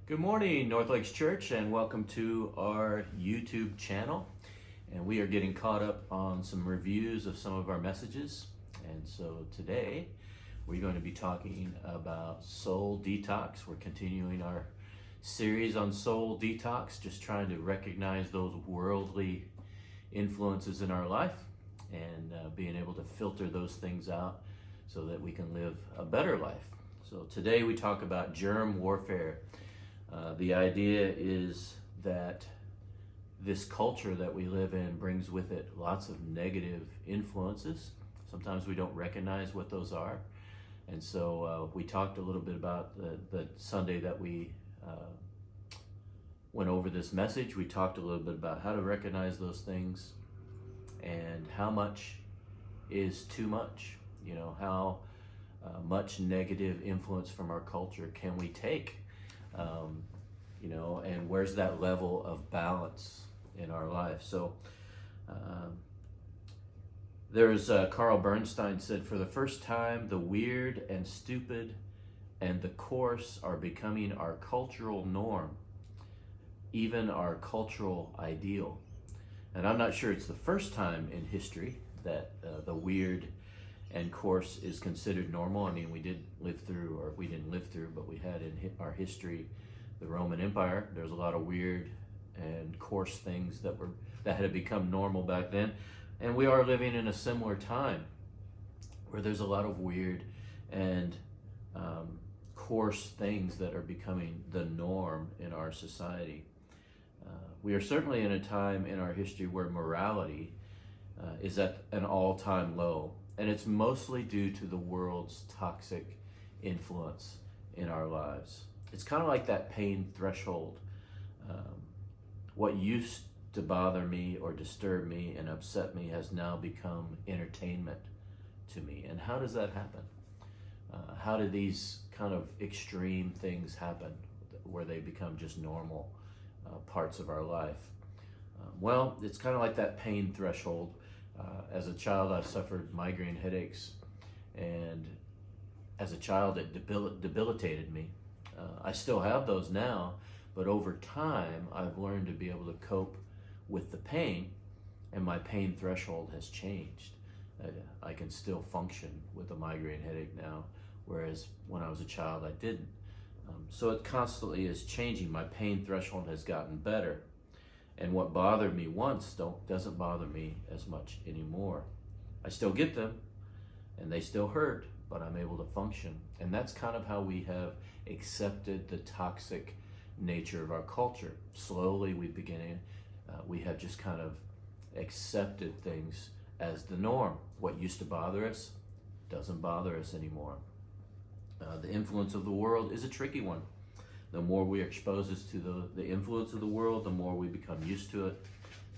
Good morning, North Lakes Church, and welcome to our YouTube channel. And we are getting caught up on some reviews of some of our messages. And so today we're going to be talking about soul detox. We're continuing our series on soul detox, just trying to recognize those worldly influences in our life and being able to filter those things out so that we can live a better life. So today we talk about germ warfare. The idea is that this culture that we live in brings with it lots of negative influences. Sometimes we don't recognize what those are. And so we talked a little bit about the Sunday that we went over this message. We talked a little bit about how to recognize those things and how much is too much. You know, how much negative influence from our culture can we take? And where's that level of balance in our life? So there's Carl Bernstein said, for the first time, the weird and stupid and the coarse are becoming our cultural norm, even our cultural ideal. And I'm not sure it's the first time in history that the weird and coarse is considered normal. I mean, we didn't live through, but we had in our history the Roman Empire. There's a lot of weird and coarse things that had become normal back then. And we are living in a similar time where there's a lot of weird and coarse things that are becoming the norm in our society. We are certainly in a time in our history where morality is at an all-time low. And it's mostly due to the world's toxic influence in our lives. It's kind of like that pain threshold. What used to bother me or disturb me and upset me has now become entertainment to me. And how does that happen? How do these kind of extreme things happen where they become just normal parts of our life? Well, it's kind of like that pain threshold. As a child, I suffered migraine headaches, and as a child, it debilitated me. I still have those now, but over time, I've learned to be able to cope with the pain, and my pain threshold has changed. I can still function with a migraine headache now, whereas when I was a child, I didn't. So it constantly is changing. My pain threshold has gotten better. And what bothered me once doesn't bother me as much anymore. I still get them, and they still hurt, but I'm able to function. And that's kind of how we have accepted the toxic nature of our culture. Slowly we have just kind of accepted things as the norm. What used to bother us doesn't bother us anymore. The influence of the world is a tricky one. The more we expose us to the influence of the world, the more we become used to it,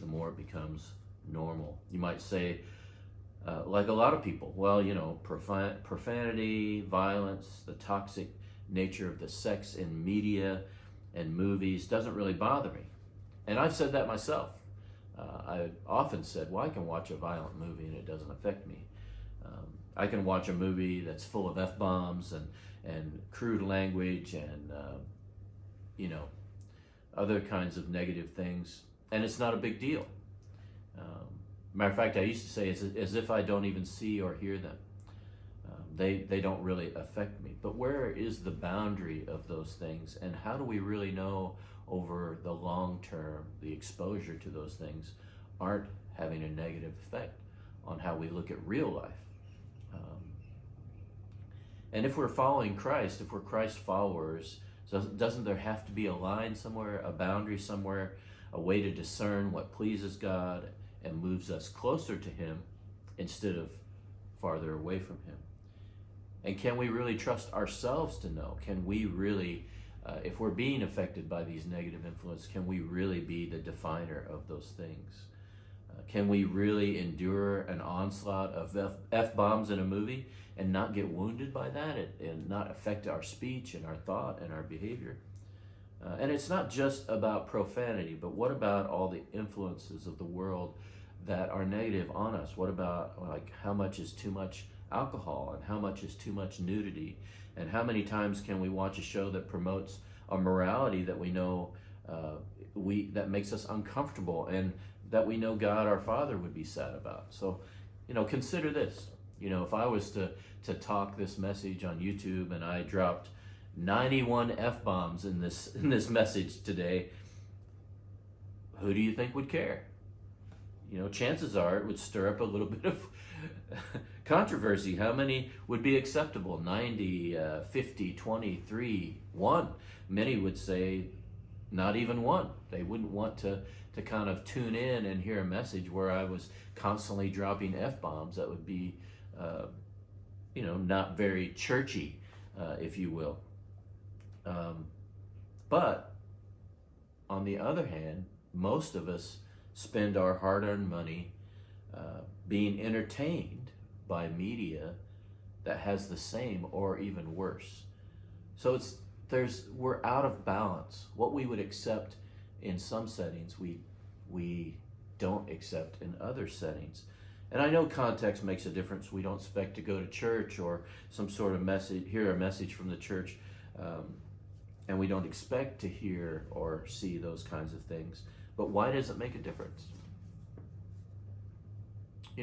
the more it becomes normal. You might say, like a lot of people, well, profanity, violence, the toxic nature of the sex in media and movies doesn't really bother me. And I've said that myself. I often said, well, I can watch a violent movie and it doesn't affect me. I can watch a movie that's full of F-bombs and crude language and other kinds of negative things, and it's not a big deal. Matter of fact, I used to say it's as if I don't even see or hear them. They don't really affect me. But where is the boundary of those things, and how do we really know over the long term the exposure to those things aren't having a negative effect on how we look at real life? And if we're following Christ, if we're Christ followers, so doesn't there have to be a line somewhere, a boundary somewhere, a way to discern what pleases God and moves us closer to Him instead of farther away from Him? And can we really trust ourselves to know? Can we really, if we're being affected by these negative influences, can we really be the definer of those things? Can we really endure an onslaught of F-bombs in a movie and not get wounded by that and not affect our speech and our thought and our behavior? And it's not just about profanity, but what about all the influences of the world that are negative on us? What about how much is too much alcohol and how much is too much nudity? And how many times can we watch a show that promotes a morality that we know that makes us uncomfortable, and that we know God our Father would be sad about. So, consider this. If I was to talk this message on YouTube and I dropped 91 F-bombs in this message today, who do you think would care? Chances are it would stir up a little bit of controversy. How many would be acceptable? 90, 50, 20, 3, 1. Many would say not even one. They wouldn't want to kind of tune in and hear a message where I was constantly dropping F-bombs. That would be, not very churchy, if you will. But on the other hand, most of us spend our hard-earned money being entertained by media that has the same or even worse. So we're out of balance. What we would accept in some settings, we don't accept in other settings. And I know context makes a difference. We don't expect to go to church or some sort of hear a message from the church, and we don't expect to hear or see those kinds of things. But why does it make a difference?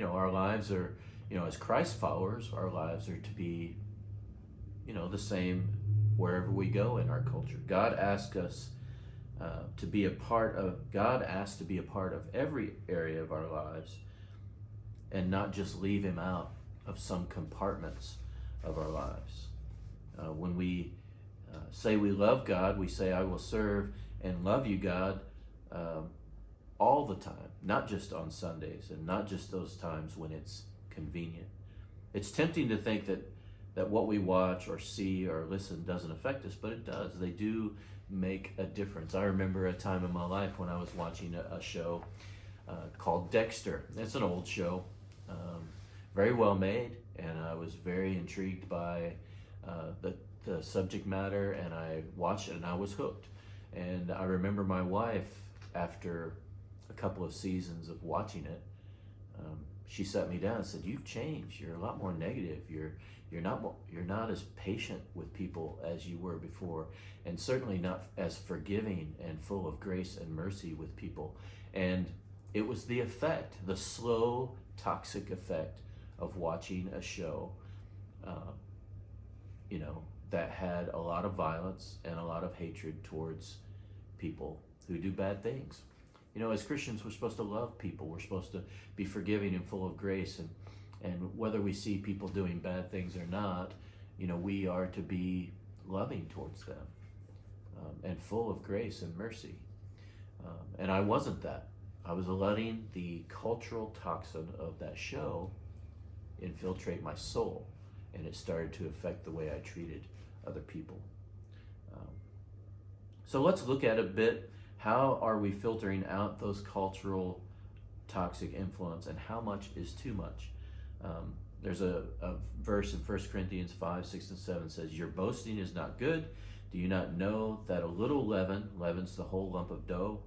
Our lives are, as Christ followers, our lives are to be, the same wherever we go in our culture. God asks us to be a part of, God asks to be a part of every area of our lives, and not just leave him out of some compartments of our lives. When we say we love God, we say, I will serve and love you, God, all the time, not just on Sundays, and not just those times when it's convenient. It's tempting to think that what we watch or see or listen doesn't affect us, but it does. They do make a difference. I remember a time in my life when I was watching a show called Dexter. It's an old show, very well made, and I was very intrigued by the subject matter, and I watched it and I was hooked. And I remember my wife, after a couple of seasons of watching it, she sat me down and said, "You've changed. You're a lot more negative. You're not as patient with people as you were before, and certainly not as forgiving and full of grace and mercy with people." And it was the effect, the slow, toxic effect of watching a show, that had a lot of violence and a lot of hatred towards people who do bad things. As Christians, we're supposed to love people. We're supposed to be forgiving and full of grace. And whether we see people doing bad things or not, we are to be loving towards them, and full of grace and mercy. And I wasn't that. I was letting the cultural toxin of that show infiltrate my soul, and it started to affect the way I treated other people. So let's look at a bit, how are we filtering out those cultural toxic influence, and how much is too much? There's a verse in 1 Corinthians 5, 6, and 7 says, "Your boasting is not good. Do you not know that a little leaven leavens the whole lump of dough?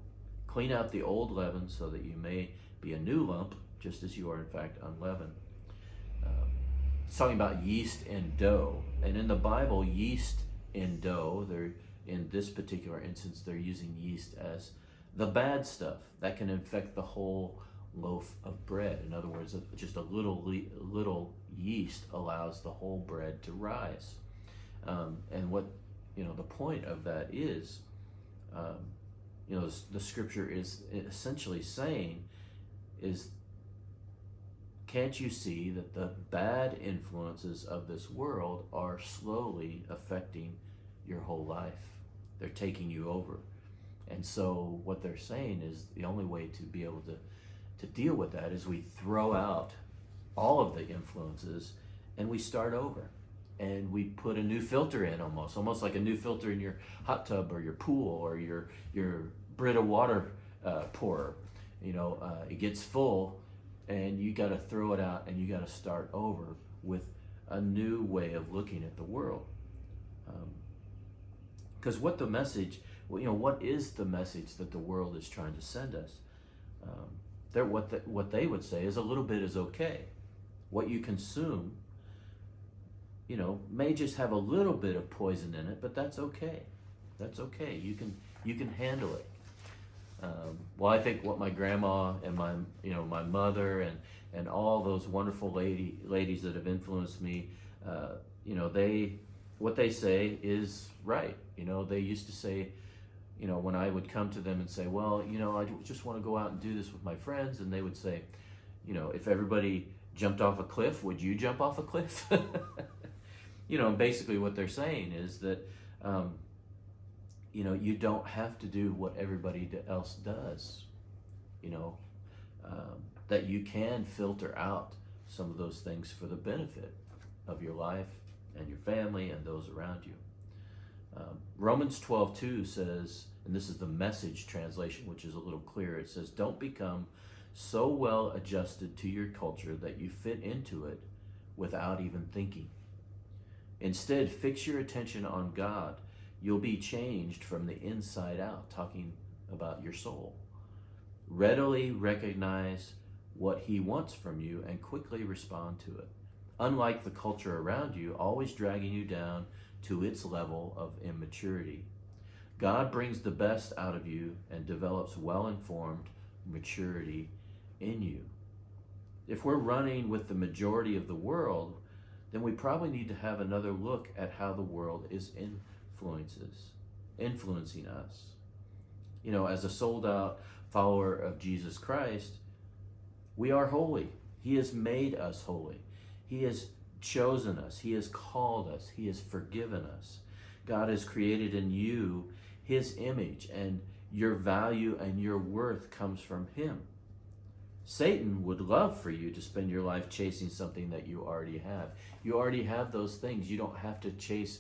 Clean out the old leaven so that you may be a new lump, just as you are in fact unleavened." It's talking about yeast and dough. And in the Bible, yeast and dough, in this particular instance, they're using yeast as the bad stuff that can infect the whole loaf of bread. In other words, just a little yeast allows the whole bread to rise. And what the point of that is, the scripture is essentially saying is, can't you see that the bad influences of this world are slowly affecting your whole life? They're taking you over. And so what they're saying is the only way to be able to deal with that is we throw out all of the influences and we start over. And we put a new filter in, almost like a new filter in your hot tub or your pool or your Brita water pourer. It gets full, and you got to throw it out, and you got to start over with a new way of looking at the world. Because what is the message that the world is trying to send us? What they would say is a little bit is okay. What you consume, may just have a little bit of poison in it, but that's okay. That's okay. You can handle it. Well, I think what my grandma and my mother and all those wonderful ladies that have influenced me, what they say is right. They used to say, when I would come to them and say, well, I just want to go out and do this with my friends, and they would say, if everybody jumped off a cliff, would you jump off a cliff? And basically what they're saying is that, you don't have to do what everybody else does. That you can filter out some of those things for the benefit of your life and your family and those around you. Romans 12:2 says, and this is the Message translation, which is a little clearer, it says, don't become so well adjusted to your culture that you fit into it without even thinking. Instead, fix your attention on God. You'll be changed from the inside out, talking about your soul. Readily recognize what He wants from you and quickly respond to it. Unlike the culture around you, always dragging you down to its level of immaturity. God brings the best out of you and develops well-informed maturity in you. If we're running with the majority of the world, then we probably need to have another look at how the world is influencing us. As a sold out follower of Jesus Christ, we are holy. He has made us holy. He has chosen us. He has called us. He has forgiven us. God has created in you His image, and your value and your worth comes from Him. Satan would love for you to spend your life chasing something that you already have. You already have those things. You don't have to chase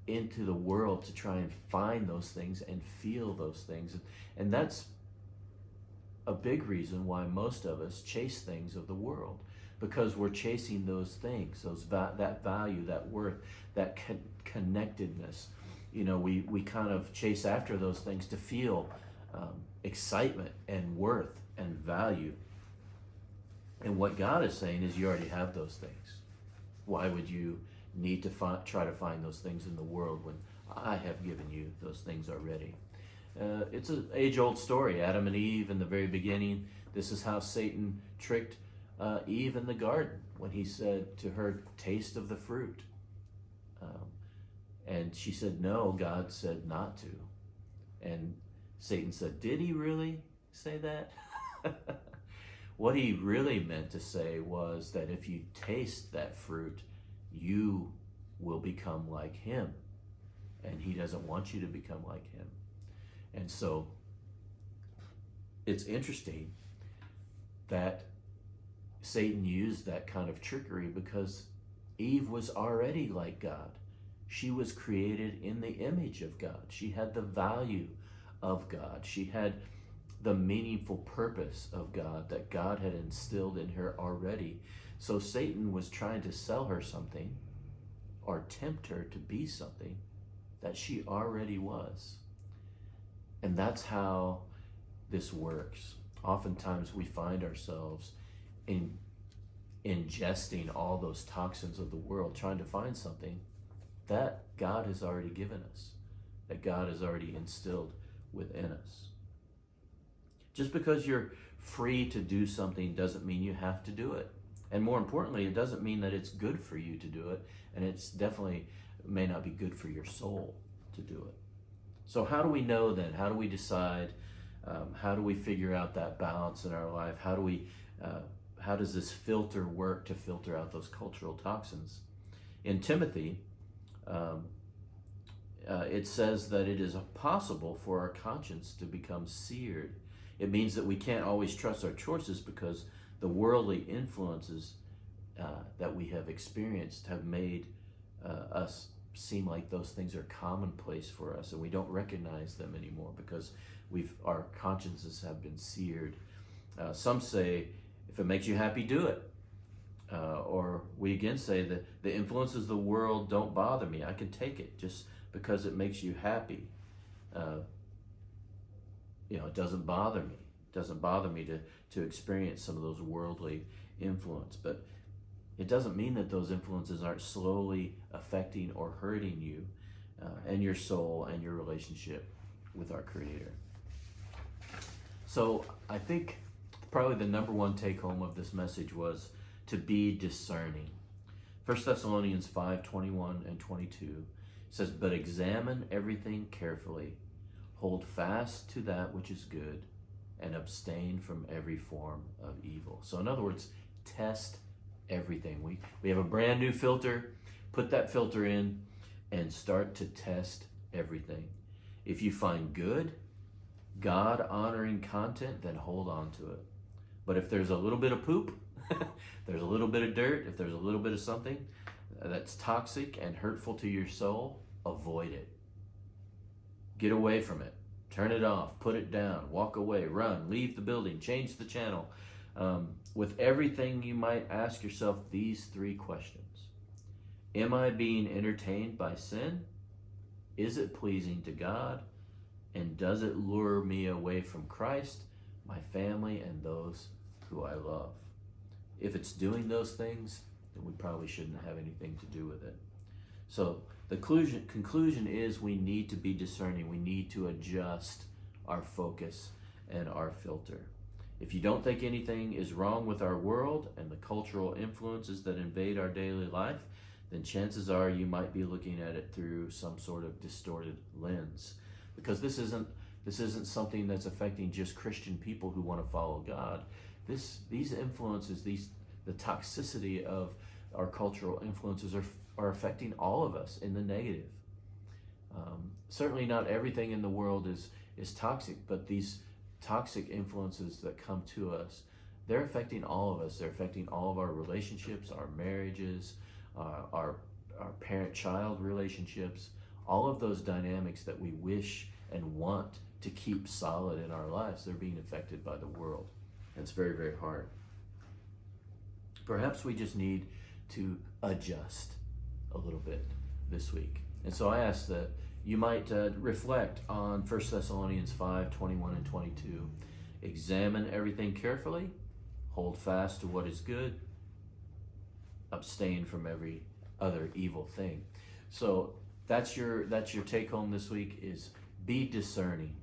into the world to try and find those things and feel those things. And that's a big reason why most of us chase things of the world, because we're chasing those things, that value, that worth, that connectedness. We kind of chase after those things to feel excitement and worth and value. And what God is saying is you already have those things. Why would you need to try to find those things in the world when I have given you those things already? It's an age-old story. Adam and Eve in the very beginning, this is how Satan tricked Eve in the garden when he said to her, taste of the fruit. And she said no, God said not to. And Satan said, did he really say that? What he really meant to say was that if you taste that fruit, you will become like him. And he doesn't want you to become like him. And so it's interesting that Satan used that kind of trickery because Eve was already like God. She was created in the image of God. She had the value of God. She had the meaningful purpose of God that God had instilled in her already. So Satan was trying to sell her something or tempt her to be something that she already was. And that's how this works. Oftentimes we find ourselves ingesting all those toxins of the world, trying to find something that God has already given us, that God has already instilled within us. Just because you're free to do something doesn't mean you have to do it. And more importantly, it doesn't mean that it's good for you to do it, and it's definitely may not be good for your soul to do it. So how do we know then? How do we decide? How do we figure out that balance in our life? How does this filter work to filter out those cultural toxins? In Timothy, it says that it is possible for our conscience to become seared. It means that we can't always trust our choices because the worldly influences that we have experienced have made us seem like those things are commonplace for us, and we don't recognize them anymore because our consciences have been seared. Some say, if it makes you happy, do it. Or we again say that the influences of the world don't bother me. I can take it just because it makes you happy. It doesn't bother me. It doesn't bother me to experience some of those worldly influence. But it doesn't mean that those influences aren't slowly affecting or hurting you. and your soul and your relationship with our Creator. So I think probably the number one take home of this message was to be discerning. 1 Thessalonians 5:21 and 22 says, "But examine everything carefully, hold fast to that which is good, and abstain from every form of evil." So in other words, test everything. We have a brand new filter. Put that filter in and start to test everything. If you find good, God-honoring content, then hold on to it. But if there's a little bit of poop, there's a little bit of dirt, if there's a little bit of something that's toxic and hurtful to your soul, avoid it. Get away from it. Turn it off. Put it down. Walk away. Run. Leave the building. Change the channel. With everything, you might ask yourself these three questions. Am I being entertained by sin? Is it pleasing to God? And does it lure me away from Christ, my family, and those who I love? If it's doing those things, then we probably shouldn't have anything to do with it. So the conclusion is we need to be discerning. We need to adjust our focus and our filter. If you don't think anything is wrong with our world and the cultural influences that invade our daily life, then chances are you might be looking at it through some sort of distorted lens. Because this isn't something that's affecting just Christian people who want to follow God. These influences, the toxicity of our cultural influences are affecting all of us in the negative. Certainly not everything in the world is toxic, but these toxic influences that come to us, they're affecting all of us. They're affecting all of our relationships, our marriages, our parent-child relationships, all of those dynamics that we wish and want to keep solid in our lives, they're being affected by the world. And it's very, very hard. Perhaps we just need to adjust a little bit this week. And so I ask that you might reflect on 1 Thessalonians 5:21 and 22. Examine everything carefully, hold fast to what is good, abstain from every other evil thing. So that's your take home this week, is be discerning.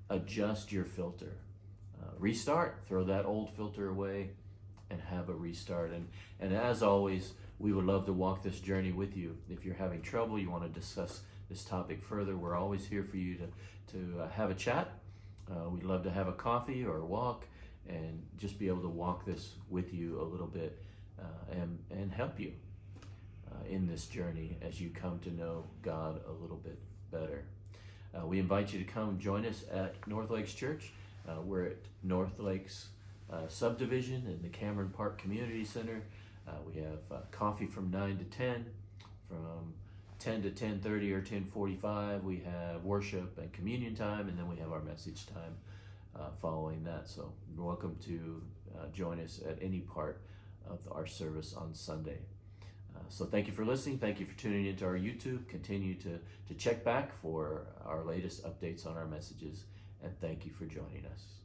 Adjust your filter. Restart, throw that old filter away and have a restart. And as always, we would love to walk this journey with you. If you're having trouble, you want to discuss this topic further, we're always here for you to have a chat. We'd love to have a coffee or a walk and just be able to walk this with you a little bit and help you in this journey as you come to know God a little bit better. We invite you to come join us at North Lakes Church. We're at North Lakes subdivision in the Cameron Park Community Center. We have coffee from 9 to 10. From 10 to 10:30 or 10:45, we have worship and communion time, and then we have our message time following that. So you're welcome to join us at any part of our service on Sunday. So thank you for listening. Thank you for tuning into our YouTube. Continue to check back for our latest updates on our messages, and thank you for joining us.